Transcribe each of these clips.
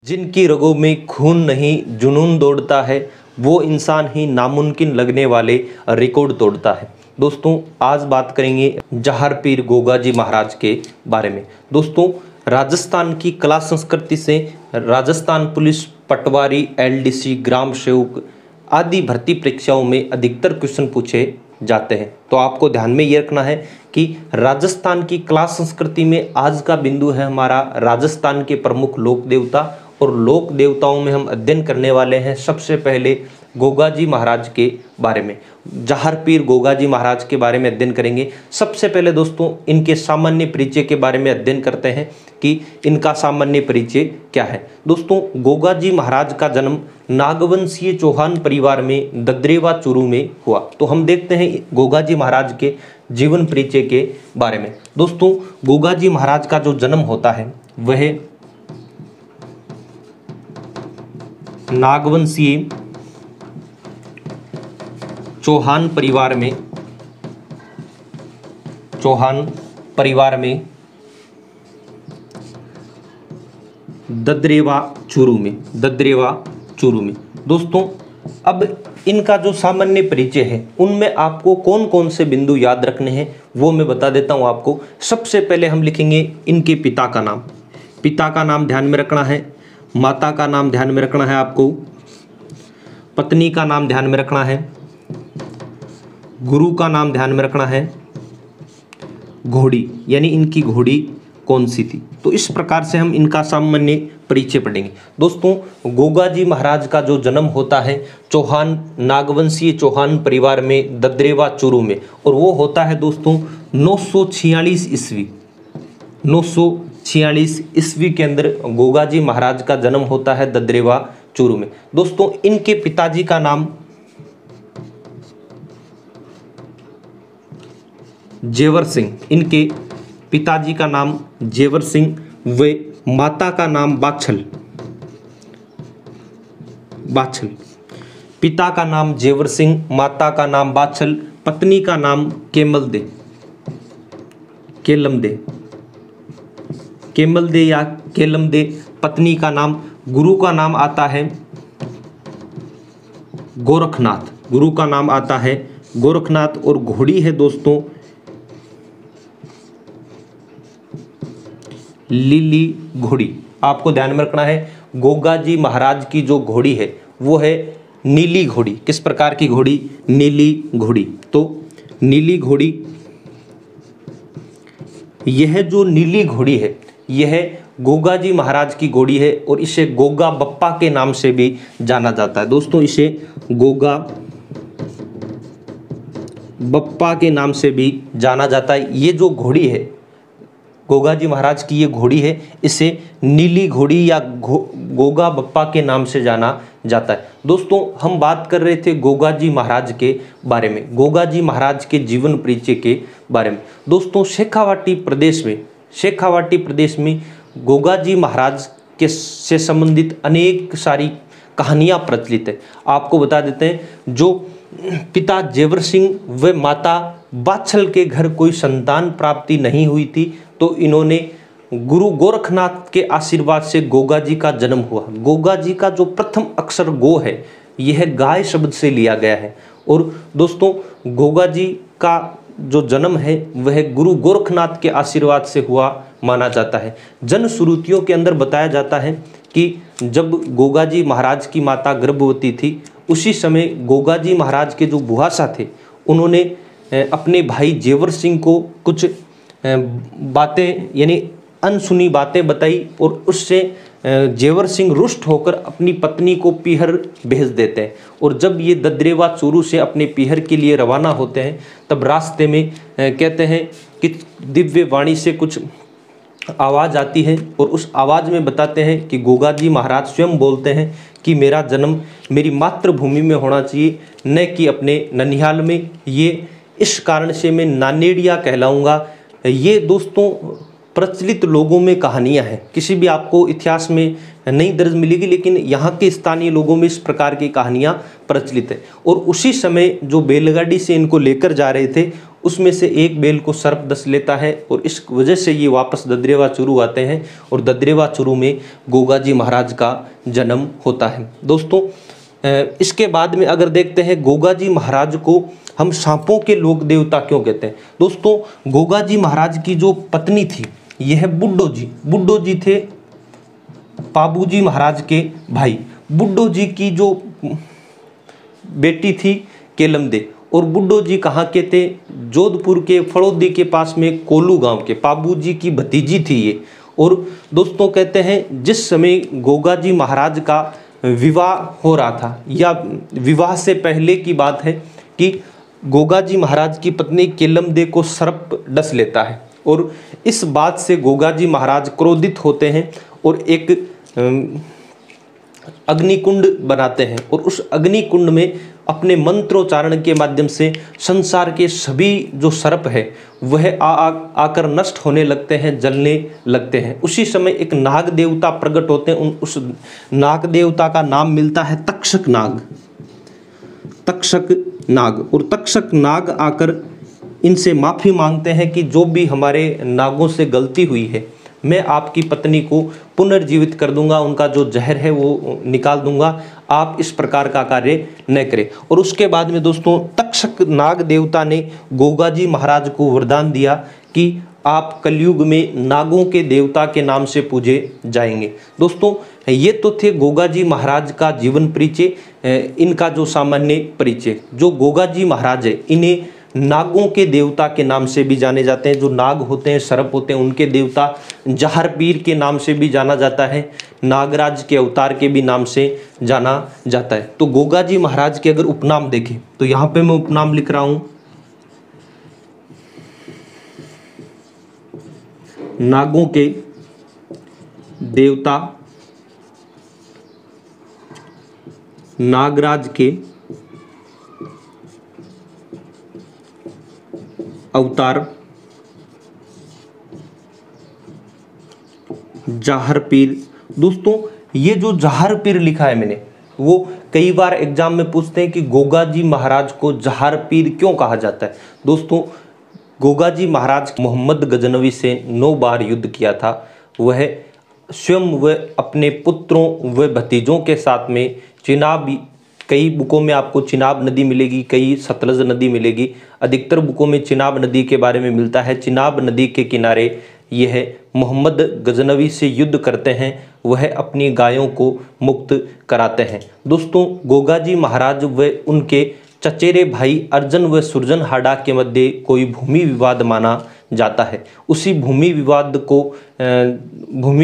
जिनकी रगों में खून नहीं जुनून दौड़ता है, वो इंसान ही नामुमकिन लगने वाले रिकॉर्ड तोड़ता है। दोस्तों, आज बात करेंगे जहार पीर गोगा जी महाराज के बारे में। दोस्तों, राजस्थान की कला संस्कृति से राजस्थान पुलिस, पटवारी, एलडीसी, ग्राम सेवक आदि भर्ती परीक्षाओं में अधिकतर क्वेश्चन पूछे जाते हैं। तो आपको ध्यान में ये रखना है कि राजस्थान की कला संस्कृति में आज का बिंदु है हमारा राजस्थान के प्रमुख लोक देवता, और लोक देवताओं में हम अध्ययन करने वाले हैं सबसे पहले गोगा जी महाराज के बारे में। जहार पीर गोगा जी महाराज के बारे में अध्ययन करेंगे। सबसे पहले दोस्तों इनके सामान्य परिचय के बारे में अध्ययन करते हैं कि इनका सामान्य परिचय क्या है। दोस्तों, गोगा जी महाराज का जन्म नागवंशीय चौहान परिवार में ददरेवा चूरू में हुआ। तो हम देखते हैं गोगा जी महाराज के जीवन परिचय के बारे में। दोस्तों, गोगा जी महाराज का जो जन्म होता है वह नागवंशीय चौहान परिवार में ददरेवा चूरू में। दोस्तों, अब इनका जो सामान्य परिचय है उनमें आपको कौन कौन से बिंदु याद रखने हैं वो मैं बता देता हूं आपको। सबसे पहले हम लिखेंगे इनके पिता का नाम ध्यान में रखना है, माता का नाम ध्यान में रखना है, आपको पत्नी का नाम ध्यान में रखना है, गुरु का नाम ध्यान में रखना है, घोड़ी यानी इनकी घोड़ी कौन सी थी। तो इस प्रकार से हम इनका सामान्य परिचय पढ़ेंगे। दोस्तों, गोगा जी महाराज का जो जन्म होता है नागवंशीय चौहान परिवार में ददरेवा चूरू में, और वो होता है दोस्तों 946 ईस्वी के अंदर गोगा जी महाराज का जन्म होता है ददरेवा चूरू में। दोस्तों, इनके पिताजी का नाम जेवर सिंह, इनके पिताजी का नाम जेवर सिंह व माता का नाम बाछल। पिता का नाम जेवर सिंह, माता का नाम बाछल, पत्नी का नाम केलमदे, पत्नी का नाम, गुरु का नाम आता है गोरखनाथ, और घोड़ी है दोस्तों लीली घोड़ी। आपको ध्यान में रखना है गोगा जी महाराज की जो घोड़ी है वो है नीली घोड़ी। किस प्रकार की घोड़ी? नीली घोड़ी। तो नीली घोड़ी, यह जो नीली घोड़ी है यह गोगा जी महाराज की घोड़ी है, और इसे गोगा बप्पा के नाम से भी जाना जाता है। दोस्तों, इसे गोगा बप्पा के नाम से भी जाना जाता है। ये जो घोड़ी है गोगा जी महाराज की, ये घोड़ी है, इसे नीली घोड़ी या गोगा बप्पा के नाम से जाना जाता है। दोस्तों, हम बात कर रहे थे गोगा जी महाराज के बारे में, गोगा जी महाराज के जीवन परिचय के बारे में। दोस्तों, शेखावाटी प्रदेश में गोगा जी महाराज के से संबंधित अनेक सारी कहानियां प्रचलित है। आपको बता देते हैं, जो पिता जेवर सिंह व माता बाछल के घर कोई संतान प्राप्ति नहीं हुई थी, तो इन्होंने गुरु गोरखनाथ के आशीर्वाद से गोगा जी का जन्म हुआ। गोगा जी का जो प्रथम अक्षर गो है यह गाय शब्द से लिया गया है। और दोस्तों, गोगा जी का जो जन्म है वह गुरु गोरखनाथ के आशीर्वाद से हुआ माना जाता है। जन श्रुतियों के अंदर बताया जाता है कि जब गोगा जी महाराज की माता गर्भवती थी, उसी समय गोगा जी महाराज के जो बुहासा थे उन्होंने अपने भाई जेवर सिंह को कुछ बातें यानी अनसुनी बातें बताई, और उससे जेवर सिंह रुष्ट होकर अपनी पत्नी को पीहर भेज देते हैं। और जब ये ददरेवा चूरू से अपने पीहर के लिए रवाना होते हैं, तब रास्ते में कहते हैं कि दिव्य वाणी से कुछ आवाज़ आती है, और उस आवाज़ में बताते हैं कि गोगा जी महाराज स्वयं बोलते हैं कि मेरा जन्म मेरी मातृभूमि में होना चाहिए, न कि अपने ननिहाल में। ये इस कारण से मैं नानेड़िया कहलाऊँगा। ये दोस्तों प्रचलित लोगों में कहानियां हैं, किसी भी आपको इतिहास में नहीं दर्ज मिलेगी, लेकिन यहाँ के स्थानीय लोगों में इस प्रकार की कहानियां प्रचलित है। और उसी समय जो बैलगाड़ी से इनको लेकर जा रहे थे उसमें से एक बैल को सर्प डस लेता है और इस वजह से ये वापस ददरेवा चूरू आते हैं और ददरेवा चूरू में गोगाजी महाराज का जन्म होता है। दोस्तों इसके बाद में अगर देखते हैं गोगाजी महाराज को हम सांपों के लोक देवता क्यों कहते हैं। दोस्तों गोगाजी महाराज की जो पत्नी थी यह बुड्ढो जी, बुड्ढो जी थे पाबूजी महाराज के भाई। बुड्ढो जी की जो बेटी थी केलमदे, और बुड्ढो जी कहाँ के थे, जोधपुर के फड़ौदी के पास में कोलू गांव के। पाबूजी की भतीजी थी ये। और दोस्तों कहते हैं जिस समय गोगाजी महाराज का विवाह हो रहा था या विवाह से पहले की बात है कि गोगाजी महाराज की पत्नी केलमदे को सर्प डस लेता है और इस बात से गोगाजी महाराज क्रोधित होते हैं और एक अग्निकुंड बनाते हैं और उस अग्निकुंड में अपने मंत्रोच्चारण के माध्यम से संसार के सभी जो सर्प है वह आकर नष्ट होने लगते हैं, जलने लगते हैं। उसी समय एक नाग देवता प्रकट होते हैं। उस नाग देवता का नाम मिलता है तक्षक नाग, तक्षक नाग। और तक्षक नाग आकर इनसे माफ़ी मांगते हैं कि जो भी हमारे नागों से गलती हुई है मैं आपकी पत्नी को पुनर्जीवित कर दूंगा, उनका जो जहर है वो निकाल दूंगा, आप इस प्रकार का कार्य न करें। और उसके बाद में दोस्तों तक्षक नाग देवता ने गोगाजी महाराज को वरदान दिया कि आप कलयुग में नागों के देवता के नाम से पूजे जाएंगे। दोस्तों ये तो थे गोगाजी महाराज का जीवन परिचय, इनका जो सामान्य परिचय। जो गोगाजी महाराज है इन्हें नागों के देवता के नाम से भी जाने जाते हैं। जो नाग होते हैं, सर्प होते हैं, उनके देवता जहर पीर के नाम से भी जाना जाता है, नागराज के अवतार के भी नाम से जाना जाता है। तो गोगाजी महाराज के अगर उपनाम देखें तो यहाँ पे मैं उपनाम लिख रहा हूँ, नागों के देवता, नागराज के अवतार, जहर पीर। दोस्तों ये जो जहर पीर लिखा है मैंने, वो कई बार एग्जाम में पूछते हैं कि गोगाजी महाराज को जहर पीर क्यों कहा जाता है। दोस्तों गोगाजी महाराज मोहम्मद गजनवी से 9 बार युद्ध किया था। वह स्वयं व अपने पुत्रों व भतीजों के साथ में चिनाब, कई बुकों में आपको चिनाब नदी मिलेगी, कई सतलज नदी मिलेगी, अधिकतर बुकों में चिनाब नदी के बारे में मिलता है। चिनाब नदी के किनारे यह मोहम्मद गजनवी से युद्ध करते हैं, वह अपनी गायों को मुक्त कराते हैं। दोस्तों गोगाजी महाराज व उनके चचेरे भाई अर्जुन व सुरजन हाड़ा के मध्य कोई भूमि विवाद माना जाता है। उसी भूमि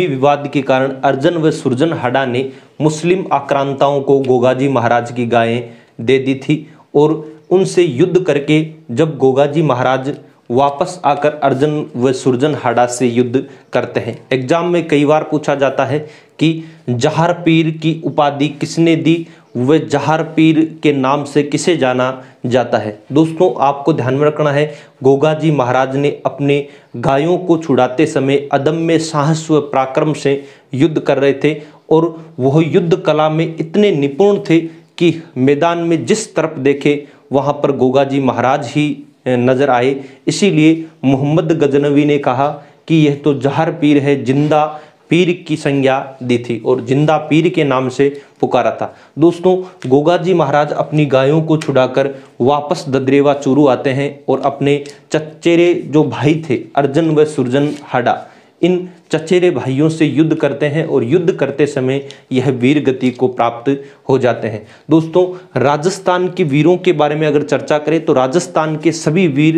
विवाद के कारण अर्जुन व सुरजन हाड़ा ने मुस्लिम आक्रांताओं को गोगाजी महाराज की गायें दे दी थी और उनसे युद्ध करके जब गोगाजी महाराज वापस आकर अर्जुन व सुरजन हाड़ा से युद्ध करते हैं। एग्जाम में कई बार पूछा जाता है कि जहर पीर की उपाधि किसने दी, वह जहर पीर के नाम से किसे जाना जाता है। दोस्तों आपको ध्यान में रखना है, गोगाजी महाराज ने अपने गायों को छुड़ाते समय अदम्य साहस व पराक्रम से युद्ध कर रहे थे और वह युद्ध कला में इतने निपुण थे कि मैदान में जिस तरफ देखे वहाँ पर गोगाजी महाराज ही नजर आए। इसीलिए मोहम्मद गजनवी ने कहा कि यह तो जहर पीर है, जिंदा पीर की संज्ञा दी थी और जिंदा पीर के नाम से पुकारा था। दोस्तों गोगाजी महाराज अपनी गायों को छुड़ाकर वापस ददरेवा चूरू आते हैं और अपने चचेरे जो भाई थे अर्जुन व सुरजन हाड़ा, इन चचेरे भाइयों से युद्ध करते हैं और युद्ध करते समय यह वीर गति को प्राप्त हो जाते हैं। दोस्तों राजस्थान के वीरों के बारे में अगर चर्चा करें तो राजस्थान के सभी वीर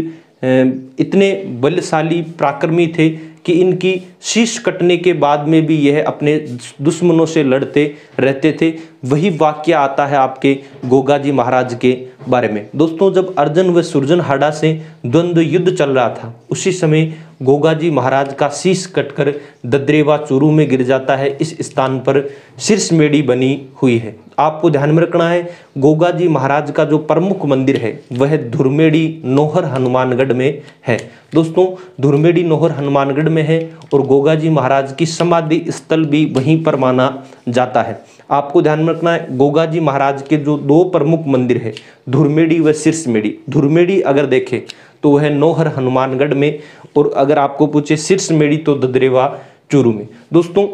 इतने बलशाली पराक्रमी थे कि इनकी शीश कटने के बाद में भी यह अपने दुश्मनों से लड़ते रहते थे। वही वाक्य आता है आपके गोगाजी महाराज के बारे में। दोस्तों जब अर्जुन व सुरजन हाड़ा से द्वंद्व युद्ध चल रहा था उसी समय गोगाजी महाराज का शीश कटकर ददरेवा चूरू में गिर जाता है। इस स्थान पर शीर्ष मेड़ी बनी हुई है। आपको ध्यान में रखना है गोगाजी महाराज का जो प्रमुख मंदिर है वह धुरमेड़ी नोहर हनुमानगढ़ में है। दोस्तों धुरमेड़ी नोहर हनुमानगढ़ में है और गोगाजी महाराज की समाधि स्थल भी वहीं पर माना जाता है। आपको ध्यान में रखना है गोगाजी महाराज के जो 2 प्रमुख मंदिर है धुरमेड़ी व शीर्षमेड़ी। धुरमेड़ी अगर देखें तो वह नौहर हनुमानगढ़ में, और अगर आपको पूछे सिरसमेड़ी तो ददरेवा चूरू में। दोस्तों,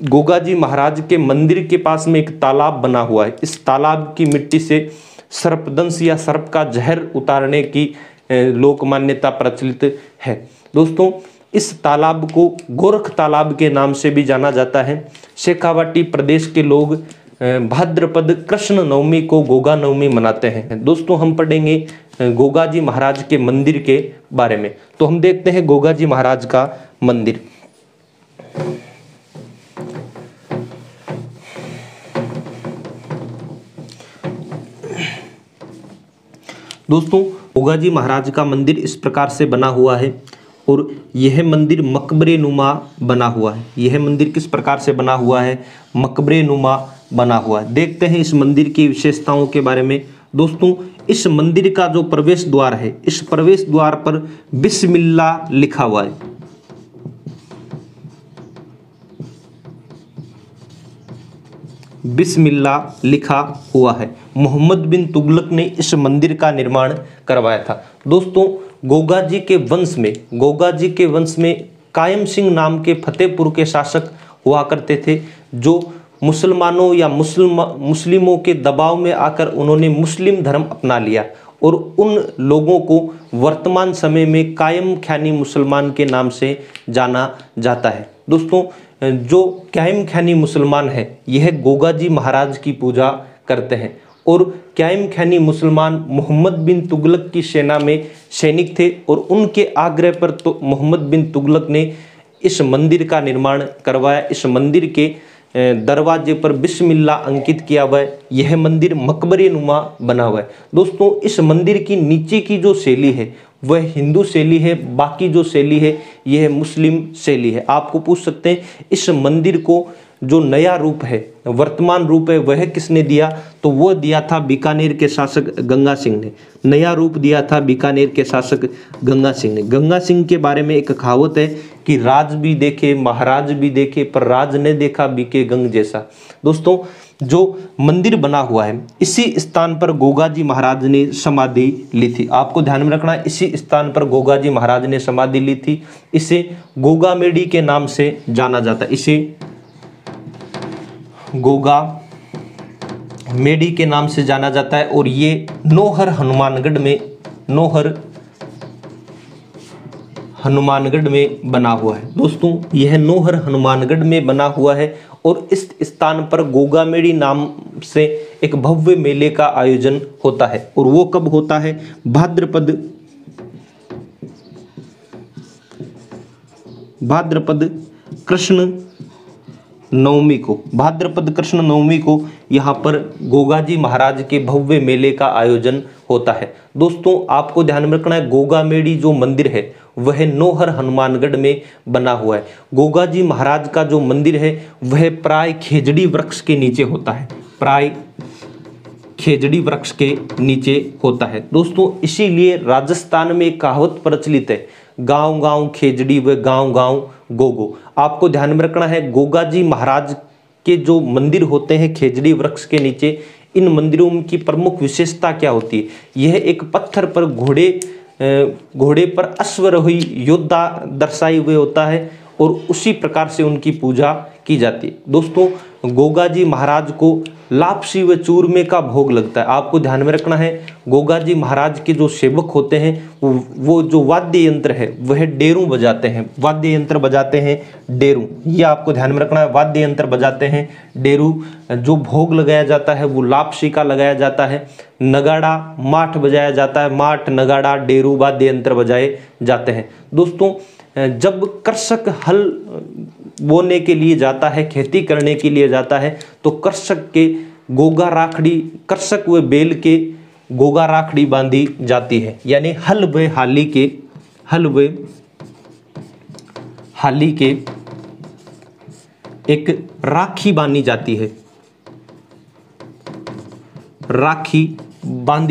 गोगा जी महाराज के मंदिर के पास में एक तालाब बना हुआ है। इस तालाब की मिट्टी से सर्पदंश या सर्प का जहर उतारने की लोक मान्यता प्रचलित है। दोस्तों, इस तालाब को गोरख तालाब के नाम से भी जाना जाता है। शेखावाटी प्रदेश के लोग भाद्रपद कृष्ण नवमी को गोगा नवमी मनाते हैं। दोस्तों, हम पढ़ेंगे गोगा जी महाराज के मंदिर के बारे में। तो हम देखते हैं गोगा जी महाराज का मंदिर। दोस्तों, गोगा जी महाराज का मंदिर इस प्रकार से बना हुआ है, और यह मंदिर मकबरे नुमा बना हुआ है। यह मंदिर किस प्रकार से बना हुआ है? मकबरे नुमा बना हुआ है। देखते हैं इस मंदिर की विशेषताओं के बारे में। दोस्तों, इस मंदिर का जो प्रवेश द्वार है, इस प्रवेश द्वार पर बिस्मिल्लाह लिखा हुआ है। बिस्मिल्लाह लिखा हुआ है। मोहम्मद बिन तुगलक ने इस मंदिर का निर्माण करवाया था। दोस्तों, गोगा जी के वंश में कायम सिंह नाम के फतेहपुर के शासक हुआ करते थे, जो मुसलमानों या मुस्लिमों के दबाव में आकर उन्होंने मुस्लिम धर्म अपना लिया, और उन लोगों को वर्तमान समय में कायम ख्यानी मुसलमान के नाम से जाना जाता है। दोस्तों, जो कायम ख्यानी मुसलमान है, यह गोगा जी महाराज की पूजा करते हैं, और कायम ख्यानी मुसलमान मोहम्मद बिन तुगलक की सेना में सैनिक थे, और उनके आग्रह पर तो मोहम्मद बिन तुगलक ने इस मंदिर का निर्माण करवाया। इस मंदिर के दरवाजे पर बिस्मिल्लाह अंकित किया हुआ है। यह मंदिर मकबरे नुमा बना हुआ है। दोस्तों, इस मंदिर की नीचे की जो शैली है वह हिंदू शैली है, बाकी जो शैली है यह मुस्लिम शैली है। आपको पूछ सकते हैं इस मंदिर को जो नया रूप है, वर्तमान रूप है, वह किसने दिया? तो वो दिया था बीकानेर के शासक गंगा सिंह ने। नया रूप दिया था बीकानेर के शासक गंगा सिंह ने। गंगा सिंह के बारे में एक कहावत है कि राज भी देखे महाराज भी देखे, पर राज ने देखा बीके गंग जैसा। दोस्तों, जो मंदिर बना हुआ है, इसी स्थान पर गोगा जी महाराज ने समाधि ली थी। आपको ध्यान में रखना है, इसी स्थान पर गोगा जी महाराज ने समाधि ली थी। इसे गोगा मेडी के नाम से जाना जाता है। इसे गोगा मेडी के नाम से जाना जाता है, और ये नौहर हनुमानगढ़ में बना हुआ है। दोस्तों, यह नौहर हनुमानगढ़ में बना हुआ है, और इस स्थान पर गोगा मेडी नाम से एक भव्य मेले का आयोजन होता है। और वो कब होता है? भाद्रपद कृष्ण नवमी को यहाँ पर गोगा जी महाराज के भव्य मेले का आयोजन होता है। दोस्तों, आपको ध्यान में रखना है, गोगा मेडी जो मंदिर है वह नौहर हनुमानगढ़ में बना हुआ है। गोगा जी महाराज का जो मंदिर है वह प्राय खेजड़ी वृक्ष के नीचे होता है। दोस्तों, इसीलिए राजस्थान में एक कहावत प्रचलित है, गांव गांव खेजड़ी व गांव गांव गोगो। आपको ध्यान में रखना है, गोगा जी महाराज के जो मंदिर होते हैं खेजड़ी वृक्ष के नीचे, इन मंदिरों की प्रमुख विशेषता क्या होती है? यह एक पत्थर पर घोड़े पर अश्वारोही योद्धा दर्शाए हुए होता है, और उसी प्रकार से उनकी पूजा की जाती है। दोस्तों, गोगा जी महाराज को लापसी व चूरमे का भोग लगता है। आपको ध्यान में रखना है, गोगा जी महाराज के जो सेवक होते हैं वो जो वाद्य यंत्र है वह डेरू बजाते हैं, डेरू। ये आपको ध्यान में रखना है, वाद्य यंत्र बजाते हैं डेरू। जो भोग लगाया जाता है वो लापसी का लगाया जाता है। नगाड़ा माठ बजाया जाता है, माठ नगाड़ा डेरू वाद्य यंत्र बजाए जाते हैं। दोस्तों, जब कृषक हल बोने के लिए जाता है, खेती करने के लिए जाता है, तो कृषक व बैल के गोगा राखड़ी बांधी जाती है। यानी हल व हाली के एक राखी बांधी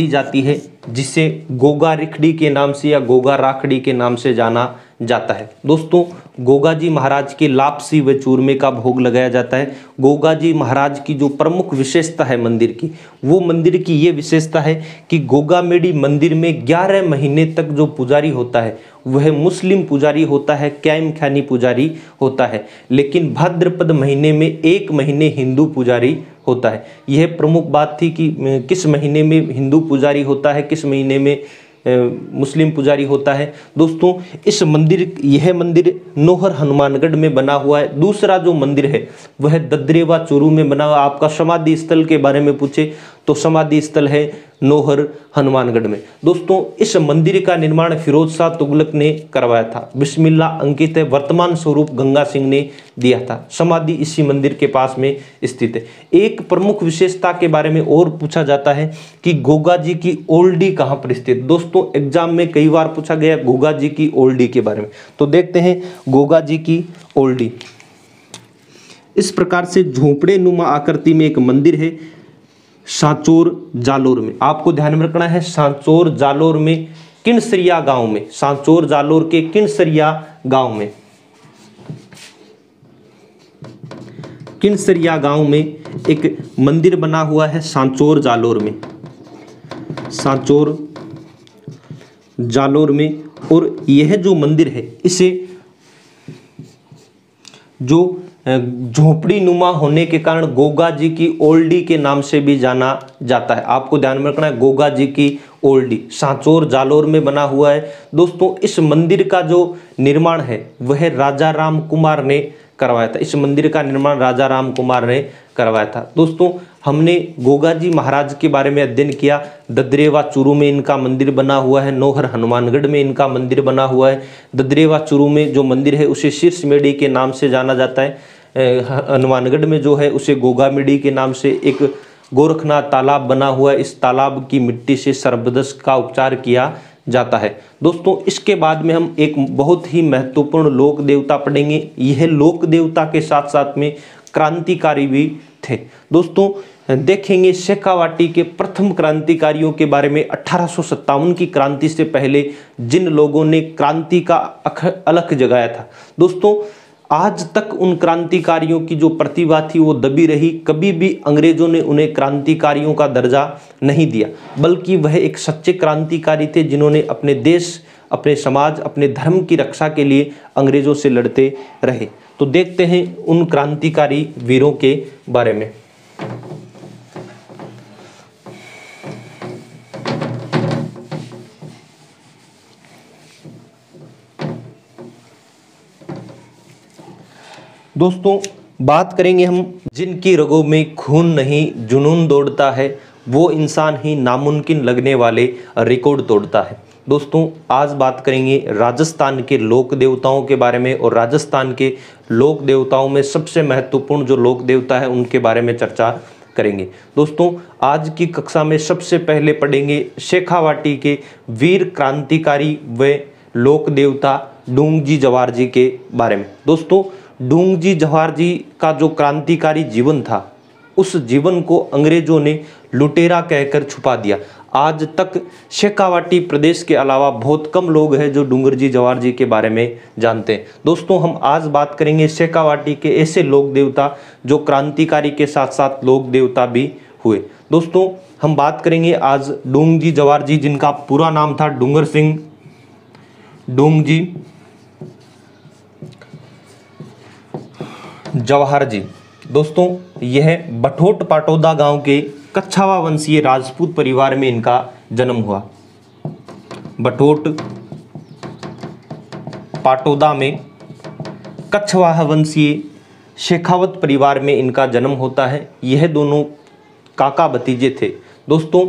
जाती है, जिसे गोगा रिखड़ी के नाम से या गोगा राखड़ी के नाम से जाना जाता है। दोस्तों, गोगा जी महाराज के लापसी व चूरमे का भोग लगाया जाता है। गोगा जी महाराज की जो प्रमुख विशेषता है मंदिर की, वो मंदिर की ये विशेषता है कि गोगामेडी मंदिर में 11 महीने तक जो पुजारी होता है वह मुस्लिम पुजारी होता है, कैम ख्यानी पुजारी होता है, लेकिन भाद्रपद महीने में 1 महीने हिंदू पुजारी होता है। यह प्रमुख बात थी कि किस महीने में हिंदू पुजारी होता है, किस महीने में मुस्लिम पुजारी होता है। दोस्तों, इस मंदिर यह मंदिर नोहर हनुमानगढ़ में बना हुआ है। दूसरा जो मंदिर है वह ददरेवा चूरू में बना हुआ। आपका समाधि स्थल के बारे में पूछे तो समाधि स्थल है नोहर हनुमानगढ़ में। दोस्तों, इस मंदिर का निर्माण फिरोज शाह तुगलक ने करवाया था। बिस्मिल्लाह अंकित है, वर्तमान स्वरूप गंगा सिंह ने दिया था। समाधि इसी मंदिर के पास में स्थित है। एक प्रमुख विशेषता के बारे में और पूछा जाता है कि गोगा जी की ओल्डी कहाँ पर स्थित। दोस्तों, एग्जाम में कई बार पूछा गया गोगा जी की ओल्डी के बारे में, तो देखते हैं गोगा जी की ओल्डी। इस प्रकार से झोंपड़े नुमा आकृति में एक मंदिर है सांचौर जालोर में। आपको ध्यान में रखना है, सांचौर जालोर में किनसरिया गांव में, सांचौर जालोर के किनसरिया गांव में, किनसरिया गांव में एक मंदिर बना हुआ है सांचौर जालोर में, सांचौर जालोर में। और यह जो मंदिर है इसे जो झोपड़ी नुमा होने के कारण गोगा जी की ओल्डी के नाम से भी जाना जाता है। आपको ध्यान में रखना है, गोगा जी की ओल्डी सांचौर जालोर में बना हुआ है। दोस्तों, इस मंदिर का जो निर्माण है वह राजा राम कुमार ने करवाया था। इस मंदिर का निर्माण राजा राम कुमार ने करवाया था। दोस्तों, हमने गोगा जी महाराज के बारे में अध्ययन किया। ददरेवा चूरू में इनका मंदिर बना हुआ है, नोहर हनुमानगढ़ में इनका मंदिर बना हुआ है। ददरेवा चूरू में जो मंदिर है उसे शीर्षमेढ़ी के नाम से जाना जाता है। हनुमानगढ़ में जो है उसे गोगामेढ़ी के नाम से एक गोरखनाथ तालाब बना हुआ है। इस तालाब की मिट्टी से सर्पदंश का उपचार किया जाता है। दोस्तों, इसके बाद में हम एक बहुत ही महत्वपूर्ण लोक देवता पढ़ेंगे। यह लोक देवता के साथ साथ में क्रांतिकारी भी थे। दोस्तों, देखेंगे शेखावाटी के प्रथम क्रांतिकारियों के बारे में। 1857 की क्रांति से पहले जिन लोगों ने क्रांति का अलख जगाया था, दोस्तों आज तक उन क्रांतिकारियों की जो प्रतिभा थी वो दबी रही। कभी भी अंग्रेजों ने उन्हें क्रांतिकारियों का दर्जा नहीं दिया, बल्कि वह एक सच्चे क्रांतिकारी थे जिन्होंने अपने देश, अपने समाज, अपने धर्म की रक्षा के लिए अंग्रेजों से लड़ते रहे। तो देखते हैं उन क्रांतिकारी वीरों के बारे में। दोस्तों, बात करेंगे हम जिनकी रगों में खून नहीं जुनून दौड़ता है, वो इंसान ही नामुमकिन लगने वाले रिकॉर्ड तोड़ता है। दोस्तों, आज बात करेंगे राजस्थान के लोक देवताओं के बारे में, और राजस्थान के लोक देवताओं में सबसे महत्वपूर्ण जो लोक देवता है उनके बारे में चर्चा करेंगे। दोस्तों, आज की कक्षा में सबसे पहले पढ़ेंगे शेखावाटी के वीर क्रांतिकारी व लोक देवता डूंगजी जवाहर जी के बारे में। दोस्तों, डूंगजी जवाहर जी का जो क्रांतिकारी जीवन था, उस जीवन को अंग्रेजों ने लुटेरा कहकर छुपा दिया। आज तक शेखावाटी प्रदेश के अलावा बहुत कम लोग हैं जो डूंगरजी जवाहर जी के बारे में जानते हैं। दोस्तों, हम आज बात करेंगे शेखावाटी के ऐसे लोक देवता जो क्रांतिकारी के साथ साथ लोक देवता भी हुए। दोस्तों, हम बात करेंगे आज डूंगजी जवाहर जी, जिनका पूरा नाम था डूंगर सिंह डूंगजी जवाहर जी। दोस्तों, यह बठोट पाटौदा गांव के कच्छावा वंशीय राजपूत परिवार में इनका जन्म हुआ। बठोट पाटौदा में कच्छवाहा वंशीय शेखावत परिवार में इनका जन्म होता है। यह दोनों काका भतीजे थे। दोस्तों,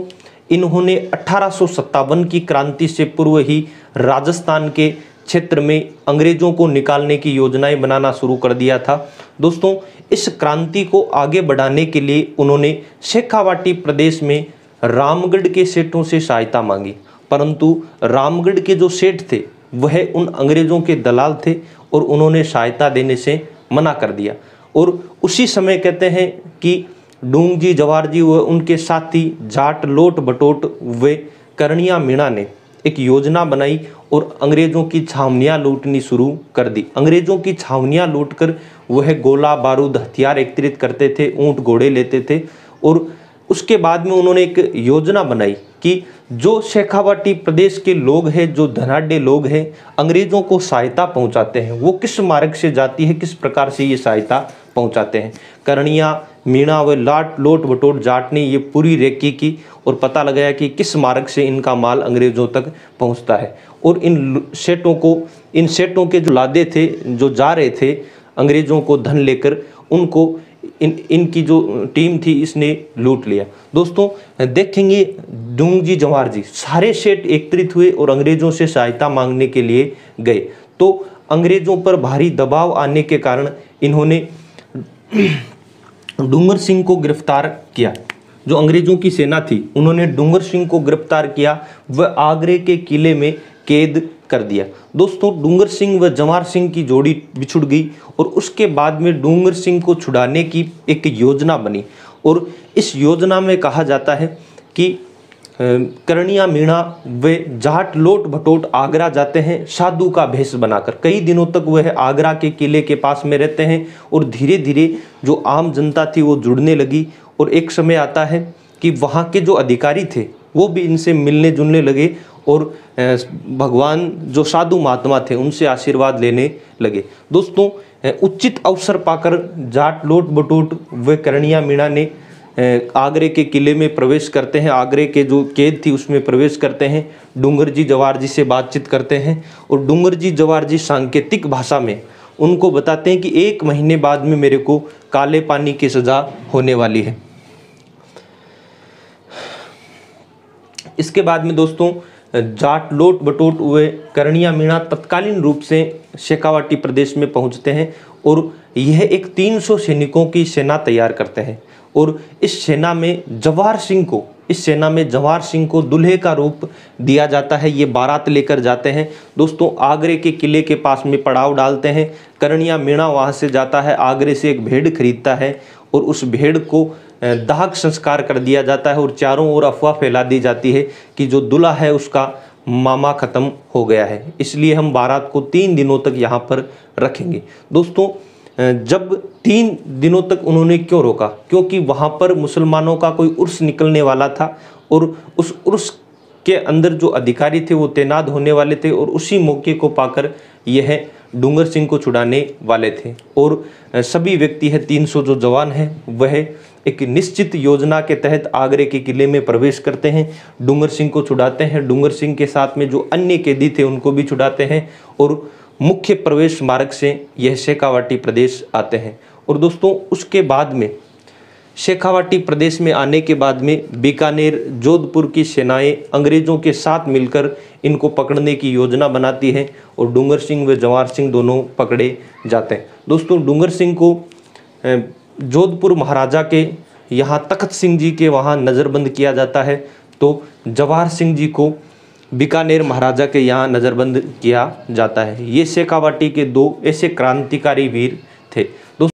इन्होंने 1857 की क्रांति से पूर्व ही राजस्थान के क्षेत्र में अंग्रेजों को निकालने की योजनाएं बनाना शुरू कर दिया था। दोस्तों, इस क्रांति को आगे बढ़ाने के लिए उन्होंने शेखावाटी प्रदेश में रामगढ़ के सेठों से सहायता मांगी, परंतु रामगढ़ के जो सेठ थे वह उन अंग्रेजों के दलाल थे और उन्होंने सहायता देने से मना कर दिया। और उसी समय कहते हैं कि डूंगजी जवाहर जी व उनके साथी जाट लोट बटोट व करनिया मीणा ने एक योजना बनाई और अंग्रेज़ों की छावनियाँ लूटनी शुरू कर दी। अंग्रेज़ों की छावनियाँ लूटकर वह गोला बारूद हथियार एकत्रित करते थे, ऊँट घोड़े लेते थे और उसके बाद में उन्होंने एक योजना बनाई कि जो शेखावाटी प्रदेश के लोग हैं, जो धनाढ्य लोग हैं, अंग्रेज़ों को सहायता पहुंचाते हैं, वो किस मार्ग से जाती है, किस प्रकार से ये सहायता पहुंचाते हैं। कर्णिया, मीणा व लोट बटोट जाट ने ये पूरी रेकी की और पता लगाया कि किस मार्ग से इनका माल अंग्रेज़ों तक पहुंचता है। और इन सेठों के जो लादे थे, जो जा रहे थे अंग्रेज़ों को धन लेकर, उनको इनकी जो टीम थी इसने लूट लिया। दोस्तों देखेंगे डूंगजी जवाहर जी सारे सेठ एकत्रित हुए और अंग्रेज़ों से सहायता मांगने के लिए गए। तो अंग्रेज़ों पर भारी दबाव आने के कारण इन्होंने डूंगर सिंह को गिरफ्तार किया। जो अंग्रेज़ों की सेना थी उन्होंने डूंगर सिंह को गिरफ्तार किया, वह आगरे के किले में कैद कर दिया। दोस्तों डूंगर सिंह व जवाहर सिंह की जोड़ी बिछुड़ गई और उसके बाद में डूंगर सिंह को छुड़ाने की एक योजना बनी और इस योजना में कहा जाता है कि कर्णिया, मीणा वे जाट लोट भटोट आगरा जाते हैं साधु का भेष बनाकर। कई दिनों तक वह आगरा के किले के पास में रहते हैं और धीरे धीरे जो आम जनता थी वो जुड़ने लगी और एक समय आता है कि वहाँ के जो अधिकारी थे वो भी इनसे मिलने जुलने लगे और भगवान जो साधु महात्मा थे उनसे आशीर्वाद लेने लगे। दोस्तों उचित अवसर पाकर जाट लोट बटोट व कर्णिया, मीणा ने आगरे के किले में प्रवेश करते हैं, आगरे के जो कैद थी उसमें प्रवेश करते हैं, डूंगर जी जवाहर जी से बातचीत करते हैं और डूंगर जी जवाहर जी सांकेतिक भाषा में उनको बताते हैं कि 1 महीने बाद में मेरे को काले पानी की सज़ा होने वाली है। इसके बाद में दोस्तों जाट लोट बटोट हुए कर्णिया, मीणा तत्कालीन रूप से शेखावाटी प्रदेश में पहुंचते हैं और यह एक 300 सैनिकों की सेना तैयार करते हैं और इस सेना में जवाहर सिंह को दूल्हे का रूप दिया जाता है। ये बारात लेकर जाते हैं। दोस्तों आगरे के किले के पास में पड़ाव डालते हैं। कर्णिया, मीणा वहाँ से जाता है, आगरे से एक भेड़ खरीदता है और उस भेड़ को दाह संस्कार कर दिया जाता है और चारों ओर अफवाह फैला दी जाती है कि जो दूल्हा है उसका मामा ख़त्म हो गया है, इसलिए हम बारात को 3 दिनों तक यहाँ पर रखेंगे। दोस्तों जब 3 दिनों तक उन्होंने क्यों रोका, क्योंकि वहाँ पर मुसलमानों का कोई उर्स निकलने वाला था और उस उर्स के अंदर जो अधिकारी थे वो तैनात होने वाले थे और उसी मौके को पाकर यह डूंगर सिंह को छुड़ाने वाले थे। और सभी व्यक्ति है 300 जो जवान हैं वह एक निश्चित योजना के तहत आगरे के किले में प्रवेश करते हैं, डूंगर सिंह को छुड़ाते हैं। डूंगर सिंह के साथ में जो अन्य कैदी थे उनको भी छुड़ाते हैं और मुख्य प्रवेश मार्ग से यह शेखावाटी प्रदेश आते हैं। और दोस्तों उसके बाद में शेखावाटी प्रदेश में आने के बाद में बीकानेर, जोधपुर की सेनाएं अंग्रेज़ों के साथ मिलकर इनको पकड़ने की योजना बनाती है और डूंगर सिंह व जवाहर सिंह दोनों पकड़े जाते हैं। दोस्तों डूंगर सिंह को जोधपुर महाराजा के यहाँ तख्त सिंह जी के वहाँ नज़रबंद किया जाता है, तो जवाहर सिंह जी को बीकानेर महाराजा के यहाँ नज़रबंद किया जाता है। ये शेखावाटी के 2 ऐसे क्रांतिकारी वीर थे।